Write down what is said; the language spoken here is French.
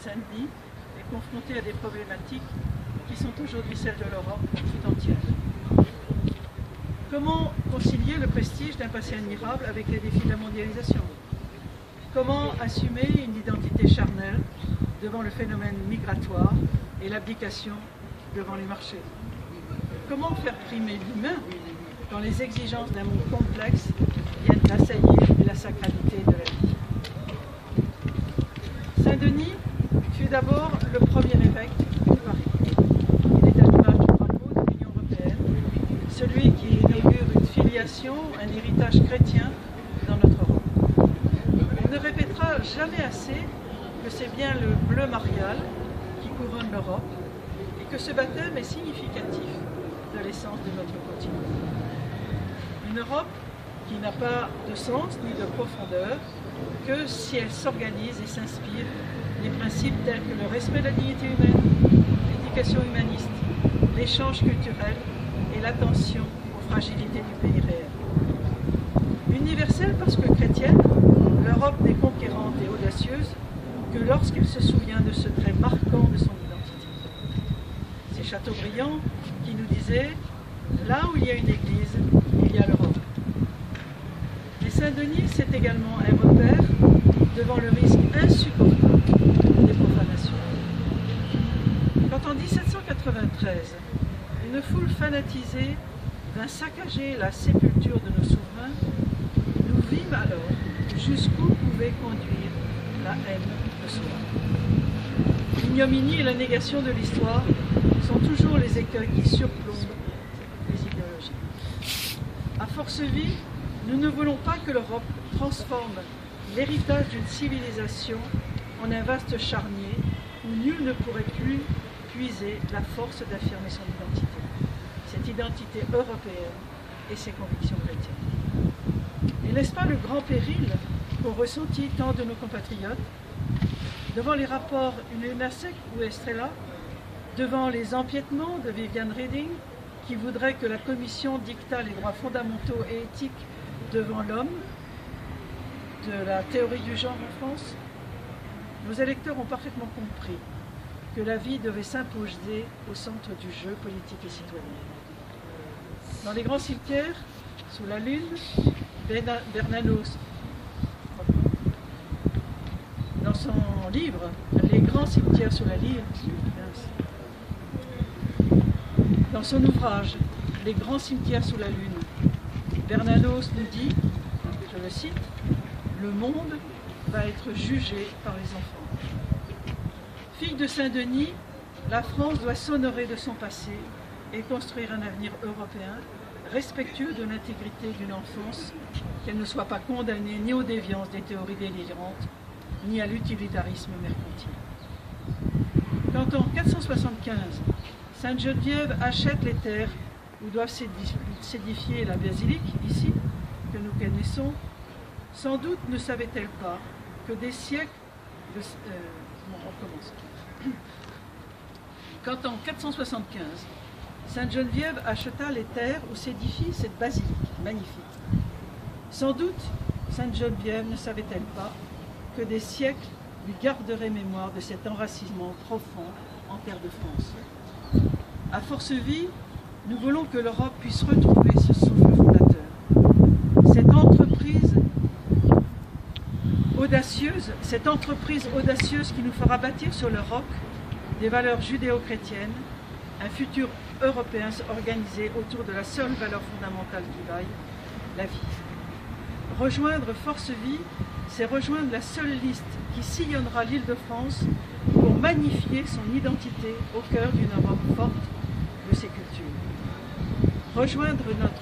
Saint-Denis est confronté à des problématiques qui sont aujourd'hui celles de l'Europe tout entière. Comment concilier le prestige d'un passé admirable avec les défis de la mondialisation? Comment assumer une identité charnelle devant le phénomène migratoire et l'abdication devant les marchés? Comment faire primer l'humain quand les exigences d'un monde complexe viennent assaillir la sacralité de la vie? Saint-Denis fut d'abord le premier évêque de Paris. Il est à l'image du drapeau de l'Union européenne, celui qui inaugure une filiation, un héritage chrétien dans notre Europe. On ne répétera jamais assez que c'est bien le bleu marial qui couronne l'Europe et que ce baptême est significatif de l'essence de notre continent. Une Europe qui n'a pas de sens ni de profondeur que si elle s'organise et s'inspire des principes tels que le respect de la dignité humaine, l'éducation humaniste, l'échange culturel et l'attention aux fragilités du pays réel. Universelle parce que chrétienne, l'Europe n'est conquérante et audacieuse que lorsqu'elle se souvient de ce trait marquant de son identité. C'est Chateaubriand qui nous disait « Là où il y a une église, il y a l'Europe ». Mais Saint-Denis, c'est également un repère devant le risque insupportable des profanations. Quand en 1793, une foule fanatisée vint saccager la sépulture de nos souverains, nous vîmes alors jusqu'où pouvait conduire la haine de soi. L'ignominie et la négation de l'histoire sont toujours les écueils qui surplombent les idéologies. À force vie, nous ne voulons pas que l'Europe transforme l'héritage d'une civilisation en un vaste charnier où nul ne pourrait plus puiser la force d'affirmer son identité, cette identité européenne et ses convictions chrétiennes. Et n'est-ce pas le grand péril qu'ont ressenti tant de nos compatriotes devant les rapports UNASEC ou Estrella, devant les empiètements de Viviane Reding qui voudrait que la Commission dictât les droits fondamentaux et éthiques devant l'homme, de la théorie du genre en France? Nos électeurs ont parfaitement compris que la vie devait s'imposer au centre du jeu politique et citoyen. Dans les grands cimetières, sous la lune, Bernanos, dans son livre « Les grands cimetières sous la lune », dans son ouvrage « Les grands cimetières sous la lune », Bernanos nous dit, je le cite, « Le monde va être jugé par les enfants ». Fille de Saint-Denis, la France doit s'honorer de son passé et construire un avenir européen respectueux de l'intégrité d'une enfance, qu'elle ne soit pas condamnée ni aux déviances des théories délirantes, ni à l'utilitarisme mercantile. Quand en 475, Sainte Geneviève achète les terres où doivent s'édifier la basilique, ici, que nous connaissons, sans doute ne savait-elle pas que des siècles de... on recommence. Quand en 475, Sainte Geneviève acheta les terres où s'édifie cette basilique magnifique, sans doute Sainte Geneviève ne savait-elle pas que des siècles lui garderaient mémoire de cet enracinement profond en terre de France. À force vie, nous voulons que l'Europe puisse retrouver ce souffle fondateur, cette entreprise audacieuse qui nous fera bâtir sur le roc des valeurs judéo-chrétiennes, un futur européen organisé autour de la seule valeur fondamentale qui vaille, la vie. Rejoindre Force Vie, c'est rejoindre la seule liste qui sillonnera l'Île-de-France pour magnifier son identité au cœur d'une Europe forte de ses cultures. Rejoindre notre